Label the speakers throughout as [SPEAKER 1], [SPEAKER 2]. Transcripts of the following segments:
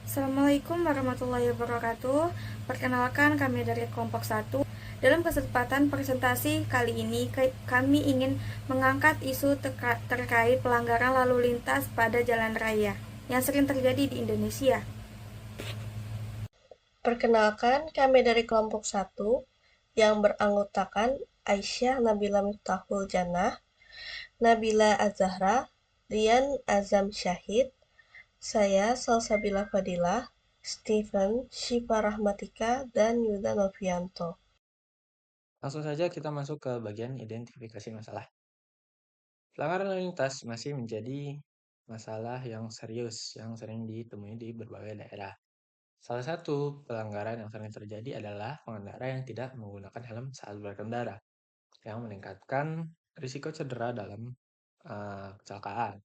[SPEAKER 1] Assalamualaikum warahmatullahi wabarakatuh. Perkenalkan, kami dari kelompok 1. Dalam kesempatan presentasi kali ini, kami ingin mengangkat isu terkait pelanggaran lalu lintas pada jalan raya yang sering terjadi di Indonesia.
[SPEAKER 2] Perkenalkan, kami dari kelompok 1 yang beranggotakan Aisyah Nabila Miftahul Jannah, Nabila Azahra, Rian Azam Syahid, saya Salsabila Fadilah, Steven Syifa Rahmatika, dan Yuda Novianto.
[SPEAKER 3] Langsung saja kita masuk ke bagian identifikasi masalah. Pelanggaran lalu lintas masih menjadi masalah yang serius yang sering ditemui di berbagai daerah. Salah satu pelanggaran yang sering terjadi adalah pengendara yang tidak menggunakan helm saat berkendara, yang meningkatkan risiko cedera dalam kecelakaan.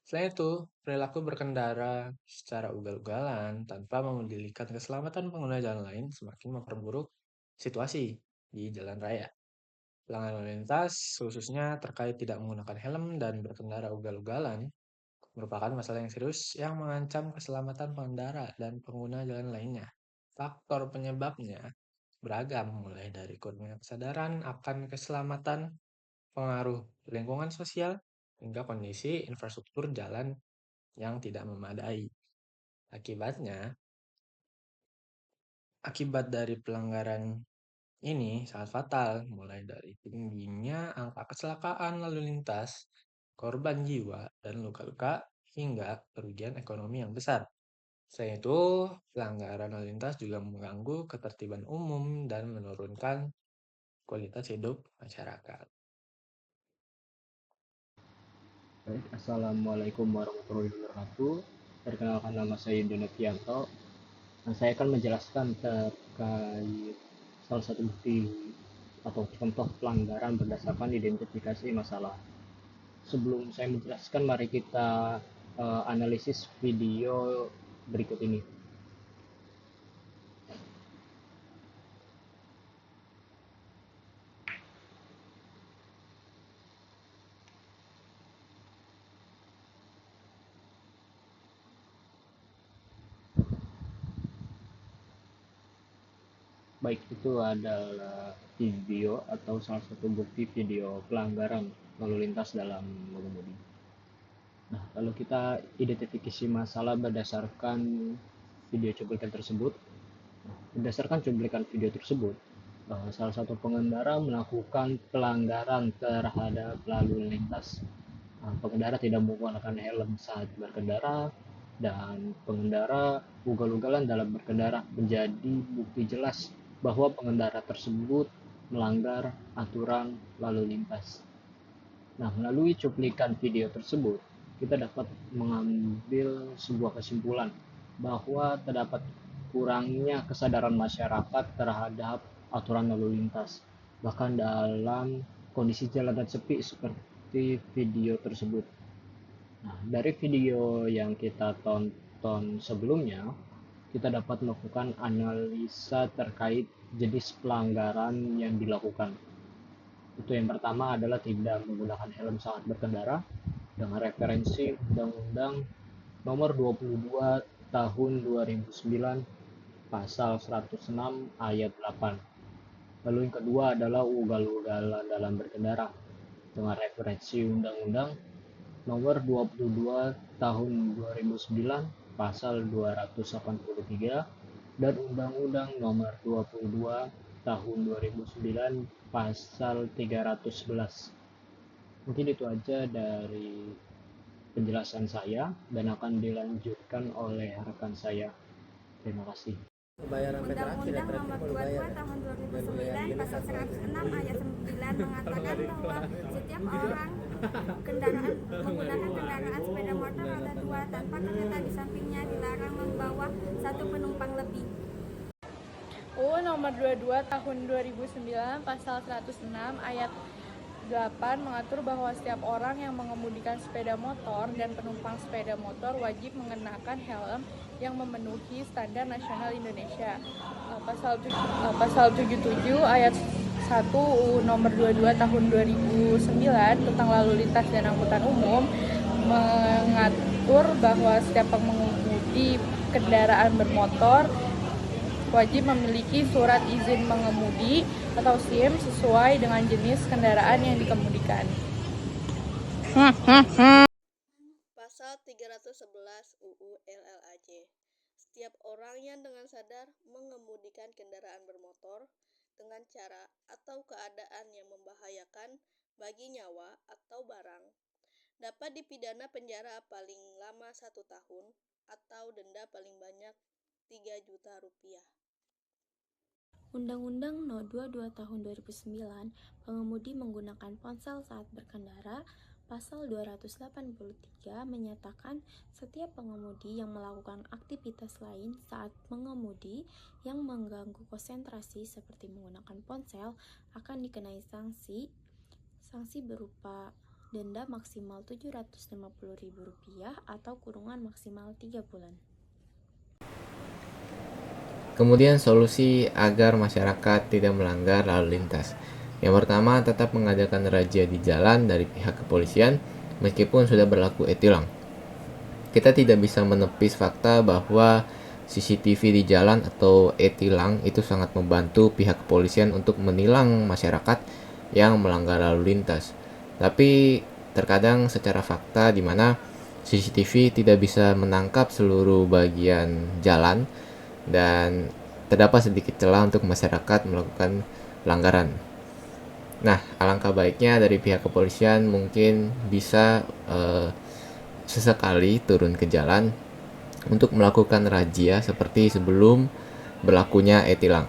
[SPEAKER 3] Selain itu, perilaku berkendara secara ugal-ugalan tanpa memedulikan keselamatan pengguna jalan lain semakin memperburuk situasi di jalan raya. Pelanggaran lalu lintas, khususnya terkait tidak menggunakan helm dan berkendara ugal-ugalan, merupakan masalah yang serius yang mengancam keselamatan pengendara dan pengguna jalan lainnya. Faktor penyebabnya beragam, mulai dari kurangnya kesadaran akan keselamatan, pengaruh lingkungan sosial, hingga kondisi infrastruktur jalan yang tidak memadai. Akibatnya, akibat dari pelanggaran ini sangat fatal, mulai dari tingginya angka kecelakaan lalu lintas, korban jiwa, dan luka-luka, hingga kerugian ekonomi yang besar. Selain itu, pelanggaran lalu lintas juga mengganggu ketertiban umum dan menurunkan kualitas hidup masyarakat.
[SPEAKER 4] Baik, Assalamualaikum warahmatullahi wabarakatuh. Perkenalkan, nama saya Yuda Novianto. Saya akan menjelaskan terkait salah satu bukti atau contoh pelanggaran berdasarkan identifikasi masalah. Sebelum saya menjelaskan, mari kita analisis video berikut ini. Baik, itu adalah video atau salah satu bukti video pelanggaran lalu lintas dalam mengemudi. Nah, kalau kita identifikasi masalah berdasarkan video cuplikan tersebut, berdasarkan cuplikan video tersebut, salah satu pengendara melakukan pelanggaran terhadap lalu lintas. Pengendara tidak menggunakan helm saat berkendara, dan pengendara ugal-ugalan dalam berkendara, menjadi bukti jelas bahwa pengendara tersebut melanggar aturan lalu lintas. Nah, melalui cuplikan video tersebut, kita dapat mengambil sebuah kesimpulan bahwa terdapat kurangnya kesadaran masyarakat terhadap aturan lalu lintas, bahkan dalam kondisi jalanan sepi seperti video tersebut. Nah, dari video yang kita tonton sebelumnya, kita dapat melakukan analisa terkait jenis pelanggaran yang dilakukan. Itu yang pertama adalah tidak menggunakan helm saat berkendara dengan referensi Undang-Undang Nomor 22 Tahun 2009 Pasal 106 Ayat 8. Lalu yang kedua adalah ugal-ugalan dalam berkendara dengan referensi Undang-Undang Nomor 22 Tahun 2009 Pasal 283 dan Undang-Undang Nomor 22 Tahun 2009 Pasal 311. Mungkin itu aja dari penjelasan saya dan akan dilanjutkan oleh rekan saya. Terima kasih.
[SPEAKER 1] Undang-Undang Nomor 22 Tahun 2009 Pasal 106 Ayat 9 mengatakan bahwa setiap orang menggunakan kendaraan sepeda motor roda 2 tanpa kereta di sampingnya dilarang membawa satu penumpang lebih.
[SPEAKER 5] UU Nomor 22 Tahun 2009 Pasal 106 Ayat 8 mengatur bahwa setiap orang yang mengemudikan sepeda motor dan penumpang sepeda motor wajib mengenakan helm yang memenuhi standar nasional Indonesia. Pasal 77 Ayat 1 UU Nomor 22 Tahun 2009 tentang lalu lintas dan angkutan umum mengatur bahwa setiap pengemudi kendaraan bermotor wajib memiliki surat izin mengemudi atau SIM sesuai dengan jenis kendaraan yang dikemudikan.
[SPEAKER 2] Pasal 311 UU LLAJ. Setiap orang yang dengan sadar mengemudikan kendaraan bermotor dengan cara atau keadaan yang membahayakan bagi nyawa atau barang dapat dipidana penjara paling lama 1 tahun atau denda paling banyak 3 juta rupiah.
[SPEAKER 1] Undang-Undang No. 22 Tahun 2009 pengemudi menggunakan ponsel saat berkendara. Pasal 283 menyatakan setiap pengemudi yang melakukan aktivitas lain saat mengemudi yang mengganggu konsentrasi seperti menggunakan ponsel akan dikenai sanksi berupa denda maksimal Rp750.000 atau kurungan maksimal 3 bulan.
[SPEAKER 6] Kemudian solusi agar masyarakat tidak melanggar lalu lintas. Yang pertama, tetap mengadakan razia di jalan dari pihak kepolisian meskipun sudah berlaku e-tilang. Kita tidak bisa menepis fakta bahwa CCTV di jalan atau e-tilang itu sangat membantu pihak kepolisian untuk menilang masyarakat yang melanggar lalu lintas. Tapi terkadang secara fakta di mana CCTV tidak bisa menangkap seluruh bagian jalan dan terdapat sedikit celah untuk masyarakat melakukan pelanggaran. Nah, alangkah baiknya dari pihak kepolisian mungkin bisa sesekali turun ke jalan untuk melakukan razia seperti sebelum berlakunya e-tilang.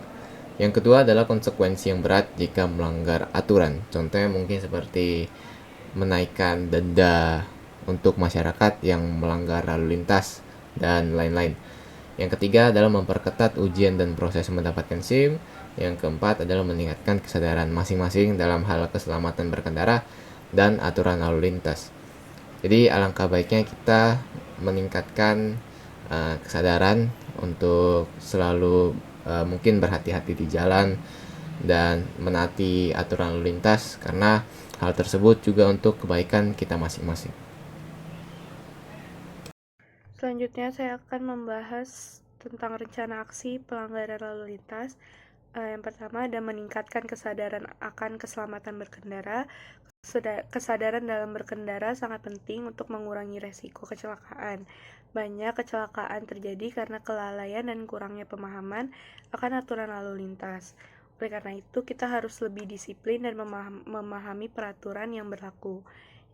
[SPEAKER 6] Yang kedua adalah konsekuensi yang berat jika melanggar aturan. Contohnya mungkin seperti menaikkan denda untuk masyarakat yang melanggar lalu lintas dan lain-lain. Yang ketiga adalah memperketat ujian dan proses mendapatkan SIM. Yang keempat adalah meningkatkan kesadaran masing-masing dalam hal keselamatan berkendara dan aturan lalu lintas. Jadi alangkah baiknya kita meningkatkan kesadaran untuk selalu mungkin berhati-hati di jalan dan menaati aturan lalu lintas karena hal tersebut juga untuk kebaikan kita masing-masing.
[SPEAKER 5] Selanjutnya saya akan membahas tentang rencana aksi pelanggaran lalu lintas. Yang pertama ada meningkatkan kesadaran akan keselamatan berkendara. Kesadaran dalam berkendara sangat penting untuk mengurangi resiko kecelakaan. Banyak kecelakaan terjadi karena kelalaian dan kurangnya pemahaman akan aturan lalu lintas. Oleh karena itu, kita harus lebih disiplin dan memahami peraturan yang berlaku.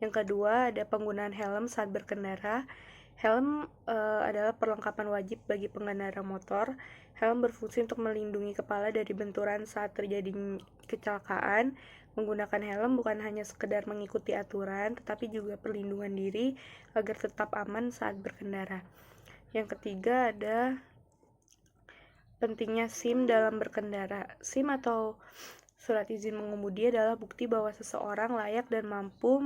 [SPEAKER 5] Yang kedua, ada penggunaan helm saat berkendara. Helm adalah perlengkapan wajib bagi pengendara motor. Helm berfungsi untuk melindungi kepala dari benturan saat terjadi kecelakaan. Menggunakan helm bukan hanya sekedar mengikuti aturan, tetapi juga perlindungan diri agar tetap aman saat berkendara. Yang ketiga ada pentingnya SIM dalam berkendara. SIM atau surat izin mengemudi adalah bukti bahwa seseorang layak dan mampu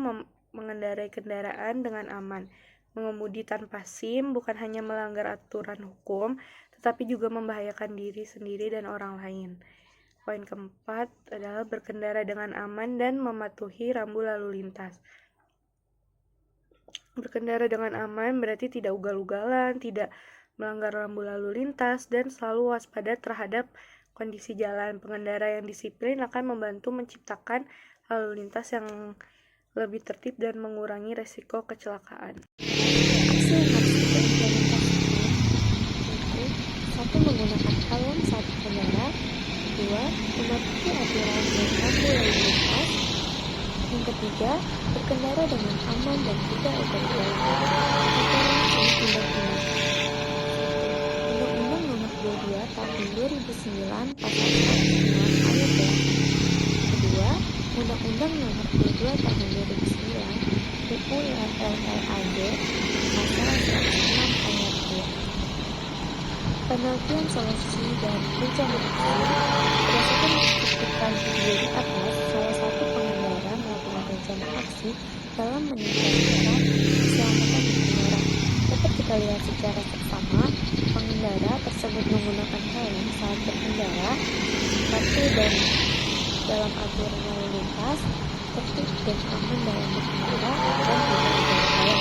[SPEAKER 5] mengendarai kendaraan dengan aman. Mengemudi tanpa SIM bukan hanya melanggar aturan hukum, tetapi juga membahayakan diri sendiri dan orang lain. Poin keempat adalah berkendara dengan aman dan mematuhi rambu lalu lintas. Berkendara dengan aman berarti tidak ugal-ugalan, tidak melanggar rambu lalu lintas, dan selalu waspada terhadap kondisi jalan. Pengendara yang disiplin akan membantu menciptakan lalu lintas yang lebih tertib dan mengurangi resiko kecelakaan.
[SPEAKER 1] Aksi yang harus diimplementasikan yaitu 1. Menggunakan helm saat berkendara. 2. Mematuhi aturan dan rambu lalu lintas. Yang ketiga, berkendara dengan aman dan tidak ugal-ugalan. Undang-Undang Nomor 22 Tahun 2009 Pasal 106 Ayat 8. Kedua, Undang-Undang Nomor 22 Tahun 2009 UU LLAJ Pasal 106 Ayat 2. Penelitian solusi dan rencana aksi. Berdasarkan cuplikan video di atas, salah satu pengendara melakukan rencana aksi dalam meningkatkan keselamatan berkendara. Dapat kita lihat secara seksama, pengendara tersebut menggunakan helm saat berkendara, patuh dan dalam aturan lalu lintas, tertib dan aman dalam berkendara, dan tidak ugal-ugalan.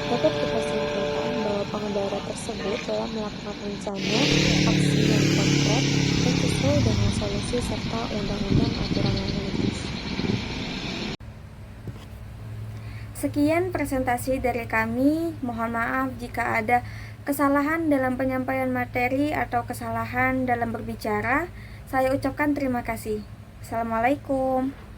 [SPEAKER 7] Dapat kita simpulkan bahwa pengendara tersebut telah melakukan rencana aksi yang konkret dan sesuai dengan solusi serta undang-undang aturan lalu lintas.
[SPEAKER 1] Sekian presentasi dari kami. Mohon maaf jika ada kesalahan dalam penyampaian materi atau kesalahan dalam berbicara. Saya ucapkan terima kasih. Assalamualaikum.